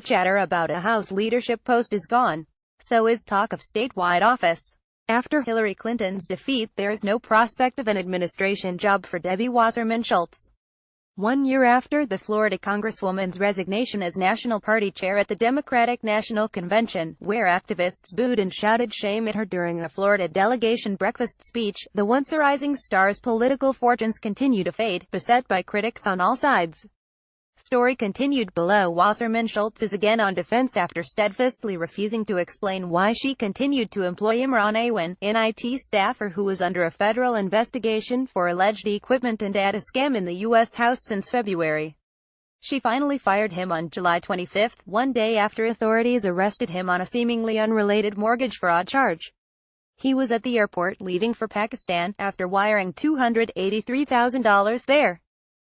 chatter about a House leadership post is gone. So is talk of statewide office. After Hillary Clinton's defeat, there is no prospect of an administration job for Debbie Wasserman Schultz. 1 year after the Florida Congresswoman's resignation as National Party chair at the Democratic National Convention, where activists booed and shouted shame at her during a Florida delegation breakfast speech, the once rising star's political fortunes continue to fade, beset by critics on all sides. Story continued below. Wasserman Schultz is again on defense after steadfastly refusing to explain why she continued to employ Imran Awan, an IT staffer who was under a federal investigation for alleged equipment and data scam in the U.S. House since February. She finally fired him on July 25, one day after authorities arrested him on a seemingly unrelated mortgage fraud charge. He was at the airport leaving for Pakistan, after wiring $283,000 there.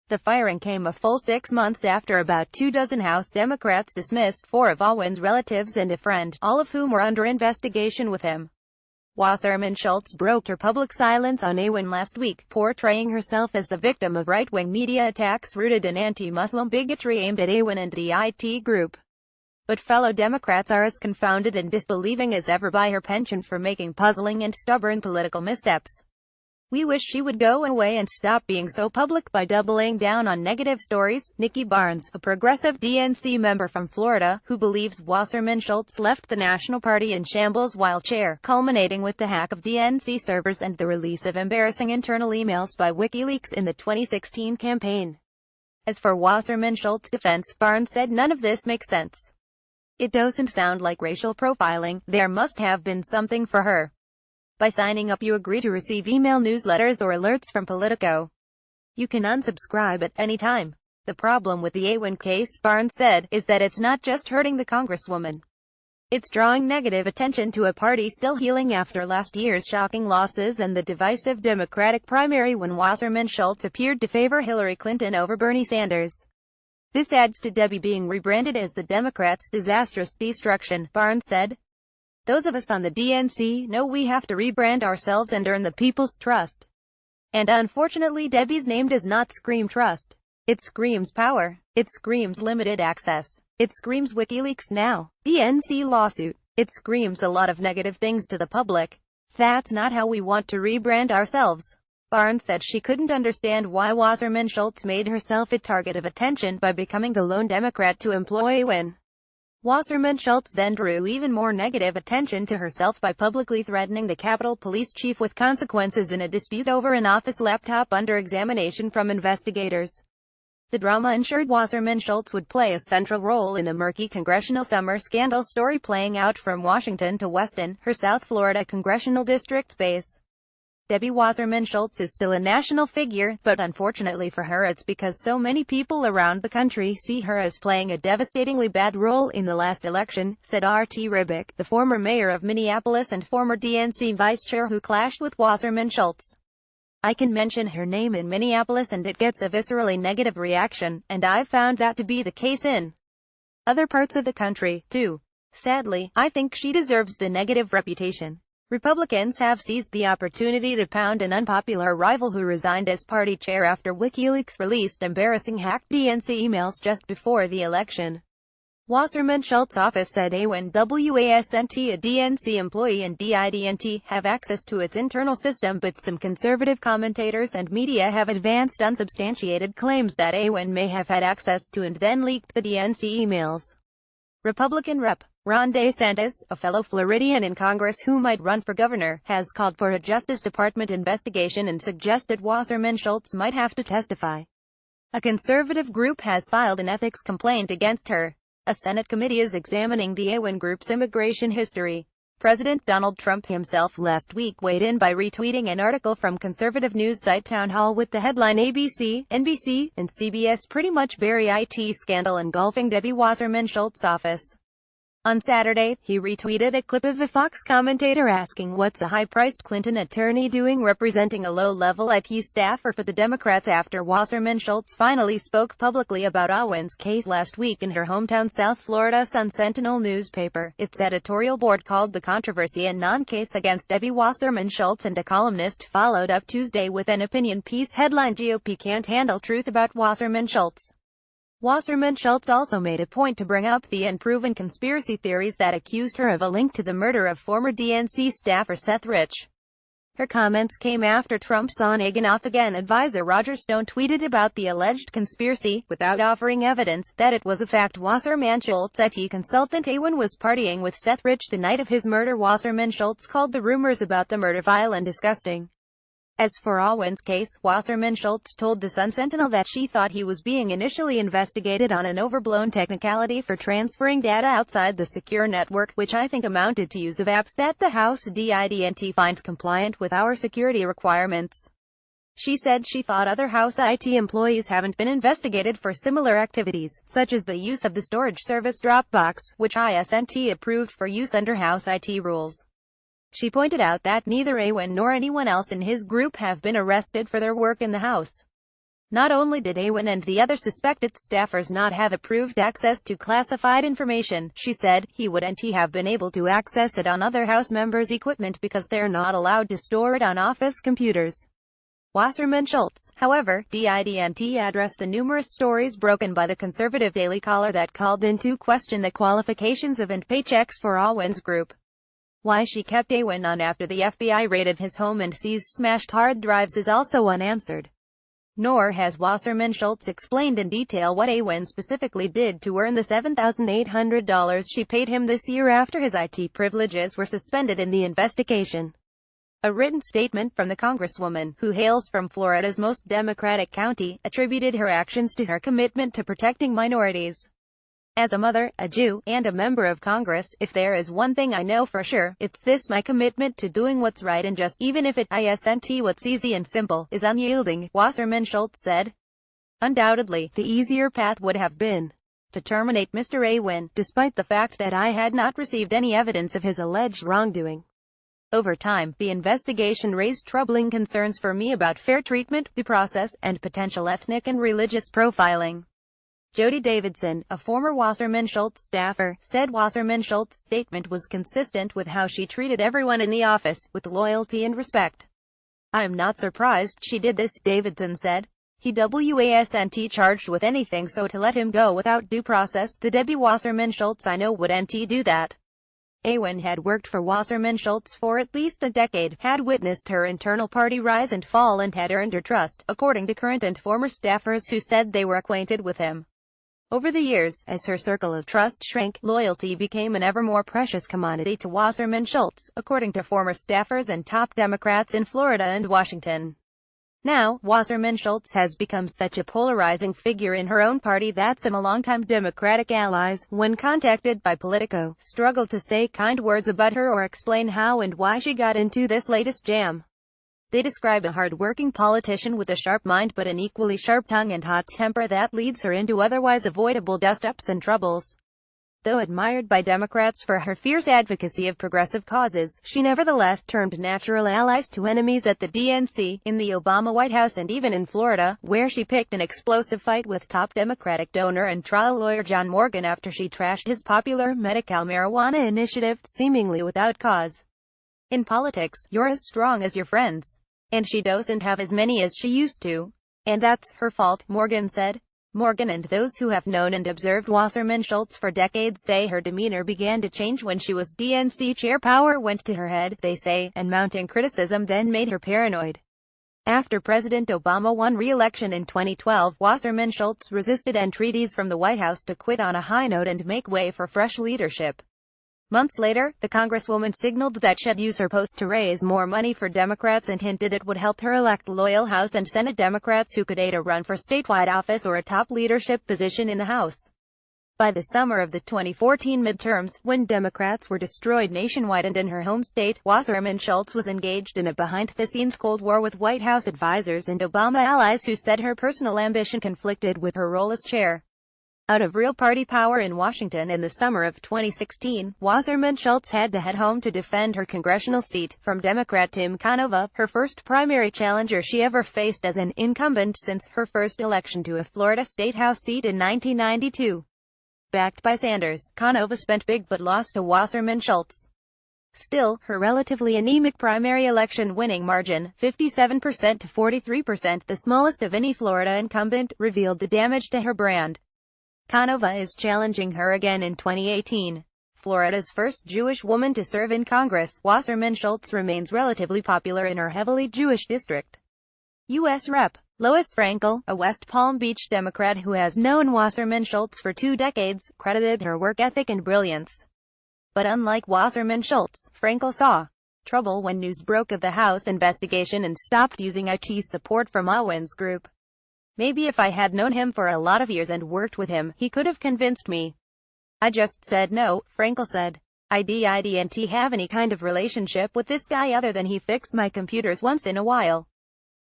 The firing came a full 6 months after about 24 House Democrats dismissed 4 of Awan's relatives and a friend, all of whom were under investigation with him. Wasserman Schultz broke her public silence on Awan last week, portraying herself as the victim of right-wing media attacks rooted in anti-Muslim bigotry aimed at Awan and the IT group. But fellow Democrats are as confounded and disbelieving as ever by her penchant for making puzzling and stubborn political missteps. "We wish she would go away and stop being so public by doubling down on negative stories." Nikki Barnes, a progressive DNC member from Florida, who believes Wasserman Schultz left the National Party in shambles while chair, culminating with the hack of DNC servers and the release of embarrassing internal emails by WikiLeaks in the 2016 campaign. As for Wasserman Schultz's defense, Barnes said none of this makes sense. "It doesn't sound like racial profiling. There must have been something for her. By signing up you agree to receive email newsletters or alerts from Politico. You can unsubscribe at any time. The problem with the Awan case," Barnes said, "is that it's not just hurting the Congresswoman. It's drawing negative attention to a party still healing after last year's shocking losses and the divisive Democratic primary when Wasserman Schultz appeared to favor Hillary Clinton over Bernie Sanders. This adds to Debbie being rebranded as the Democrats' disastrous destruction," Barnes said. "Those of us on the DNC know we have to rebrand ourselves and earn the people's trust. And unfortunately Debbie's name does not scream trust. It screams power. It screams limited access. It screams WikiLeaks now. DNC lawsuit. It screams a lot of negative things to the public. That's not how we want to rebrand ourselves." Barnes said she couldn't understand why Wasserman Schultz made herself a target of attention by becoming the lone Democrat to employ Awan. Wasserman Schultz then drew even more negative attention to herself by publicly threatening the Capitol Police chief with consequences in a dispute over an office laptop under examination from investigators. The drama ensured Wasserman Schultz would play a central role in the murky congressional summer scandal story playing out from Washington to Weston, her South Florida congressional district's base. Debbie Wasserman Schultz is still a national figure, but unfortunately for her it's because so many people around the country see her as playing a devastatingly bad role in the last election, said R.T. Ribic, the former mayor of Minneapolis and former DNC vice chair who clashed with Wasserman Schultz. "I can mention her name in Minneapolis and it gets a viscerally negative reaction, and I've found that to be the case in other parts of the country, too. Sadly, I think she deserves the negative reputation." Republicans have seized the opportunity to pound an unpopular rival who resigned as party chair after WikiLeaks released embarrassing hacked DNC emails just before the election. Wasserman Schultz's office said Awan wasn't a DNC employee and didn't have access to its internal system, but some conservative commentators and media have advanced unsubstantiated claims that Awan may have had access to and then leaked the DNC emails. Republican Rep. Ron DeSantis, a fellow Floridian in Congress who might run for governor, has called for a Justice Department investigation and suggested Wasserman Schultz might have to testify. A conservative group has filed an ethics complaint against her. A Senate committee is examining the Awan group's immigration history. President Donald Trump himself last week weighed in by retweeting an article from conservative news site Town Hall with the headline "ABC, NBC, and CBS pretty much bury IT scandal engulfing Debbie Wasserman Schultz's office." On Saturday, he retweeted a clip of a Fox commentator asking what's a high-priced Clinton attorney doing representing a low-level IT staffer for the Democrats after Wasserman Schultz finally spoke publicly about Awan's case last week in her hometown South Florida Sun-Sentinel newspaper. Its editorial board called the controversy a non-case against Debbie Wasserman Schultz, and a columnist followed up Tuesday with an opinion piece headlined "GOP Can't Handle Truth About Wasserman Schultz." Wasserman Schultz also made a point to bring up the unproven conspiracy theories that accused her of a link to the murder of former DNC staffer Seth Rich. Her comments came after Trump's on-again off-again advisor Roger Stone tweeted about the alleged conspiracy, without offering evidence that it was a fact. Wasserman Schultz IT consultant Awen was partying with Seth Rich the night of his murder. Wasserman Schultz called the rumors about the murder vile and disgusting. As for Awen's case, Wasserman Schultz told the Sun-Sentinel that she thought he was being initially investigated on an overblown technicality for transferring data outside the secure network, which I think amounted to use of apps that the House didn't find compliant with our security requirements. She said she thought other House IT employees haven't been investigated for similar activities, such as the use of the storage service Dropbox, which isn't approved for use under House IT rules. She pointed out that neither Awen nor anyone else in his group have been arrested for their work in the House. Not only did Awen and the other suspected staffers not have approved access to classified information, she said, he wouldn't have been able to access it on other House members' equipment because they're not allowed to store it on office computers. Wasserman Schultz, however, didn't address the numerous stories broken by the conservative Daily Caller that called into question the qualifications of and paychecks for Awen's group. Why she kept Awen on after the FBI raided his home and seized smashed hard drives is also unanswered. Nor has Wasserman Schultz explained in detail what Awen specifically did to earn the $7,800 she paid him this year after his IT privileges were suspended in the investigation. A written statement from the Congresswoman, who hails from Florida's most Democratic county, attributed her actions to her commitment to protecting minorities. As a mother, a Jew, and a member of Congress, if there is one thing I know for sure, it's this: my commitment to doing what's right and just, even if it isn't what's easy and simple, is unyielding, Wasserman Schultz said. Undoubtedly, the easier path would have been to terminate Mr. Awen, despite the fact that I had not received any evidence of his alleged wrongdoing. Over time, the investigation raised troubling concerns for me about fair treatment, due process, and potential ethnic and religious profiling. Jody Davidson, a former Wasserman Schultz staffer, said Wasserman Schultz's statement was consistent with how she treated everyone in the office, with loyalty and respect. I'm not surprised she did this, Davidson said. He wasn't charged with anything, so to let him go without due process, the Debbie Wasserman Schultz I know wouldn't do that. Awen had worked for Wasserman Schultz for at least a decade, had witnessed her internal party rise and fall, and had earned her trust, according to current and former staffers who said they were acquainted with him. Over the years, as her circle of trust shrank, loyalty became an ever more precious commodity to Wasserman Schultz, according to former staffers and top Democrats in Florida and Washington. Now, Wasserman Schultz has become such a polarizing figure in her own party that some longtime Democratic allies, when contacted by Politico, struggle to say kind words about her or explain how and why she got into this latest jam. They describe a hard-working politician with a sharp mind but an equally sharp tongue and hot temper that leads her into otherwise avoidable dust-ups and troubles. Though admired by Democrats for her fierce advocacy of progressive causes, she nevertheless turned natural allies to enemies at the DNC, in the Obama White House, and even in Florida, where she picked an explosive fight with top Democratic donor and trial lawyer John Morgan after she trashed his popular Medi-Cal marijuana initiative, seemingly without cause. In politics, you're as strong as your friends. And she doesn't have as many as she used to. And that's her fault, Morgan said. Morgan and those who have known and observed Wasserman Schultz for decades say her demeanor began to change when she was DNC chair. Power went to her head, they say, and mounting criticism then made her paranoid. After President Obama won re-election in 2012, Wasserman Schultz resisted entreaties from the White House to quit on a high note and make way for fresh leadership. Months later, the Congresswoman signaled that she'd use her post to raise more money for Democrats and hinted it would help her elect loyal House and Senate Democrats who could aid a run for statewide office or a top leadership position in the House. By the summer of the 2014 midterms, when Democrats were destroyed nationwide and in her home state, Wasserman Schultz was engaged in a behind-the-scenes Cold War with White House advisors and Obama allies who said her personal ambition conflicted with her role as chair. Out of real party power in Washington in the summer of 2016, Wasserman Schultz had to head home to defend her congressional seat from Democrat Tim Canova, her first primary challenger she ever faced as an incumbent since her first election to a Florida state house seat in 1992. Backed by Sanders, Canova spent big but lost to Wasserman Schultz. Still, her relatively anemic primary election winning margin, 57% to 43%, the smallest of any Florida incumbent, revealed the damage to her brand. Canova is challenging her again in 2018. Florida's first Jewish woman to serve in Congress, Wasserman Schultz remains relatively popular in her heavily Jewish district. U.S. Rep. Lois Frankel, a West Palm Beach Democrat who has known Wasserman Schultz for 2 decades, credited her work ethic and brilliance. But unlike Wasserman Schultz, Frankel saw trouble when news broke of the House investigation and stopped using IT support from Owen's group. Maybe if I had known him for a lot of years and worked with him, he could have convinced me. I just said no, Frankel said. I didn't have any kind of relationship with this guy other than he fixed my computers once in a while.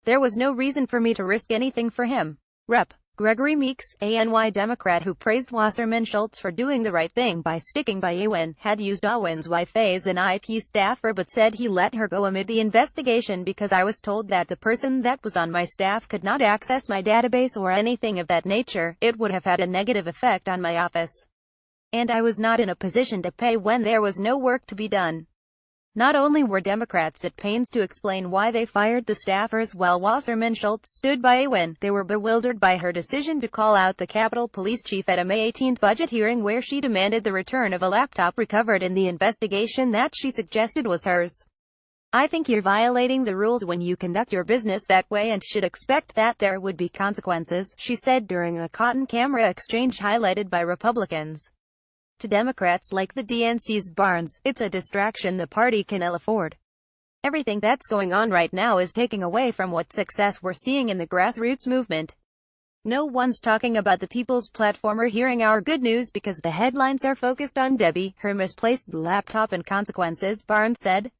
There was no reason for me to risk anything for him. Rep. Gregory Meeks, a NY Democrat who praised Wasserman Schultz for doing the right thing by sticking by Owen, had used Owen's wife as an IT staffer but said he let her go amid the investigation because I was told that the person that was on my staff could not access my database or anything of that nature. It would have had a negative effect on my office. And I was not in a position to pay when there was no work to be done. Not only were Democrats at pains to explain why they fired the staffers while Wasserman Schultz stood by Owen, they were bewildered by her decision to call out the Capitol Police Chief at a May 18 budget hearing where she demanded the return of a laptop recovered in the investigation that she suggested was hers. I think you're violating the rules when you conduct your business that way and should expect that there would be consequences, she said during a cotton camera exchange highlighted by Republicans. To Democrats like the DNC's Barnes, it's a distraction the party can ill afford. Everything that's going on right now is taking away from what success we're seeing in the grassroots movement. No one's talking about the People's Platform or hearing our good news because the headlines are focused on Debbie, her misplaced laptop and consequences, Barnes said.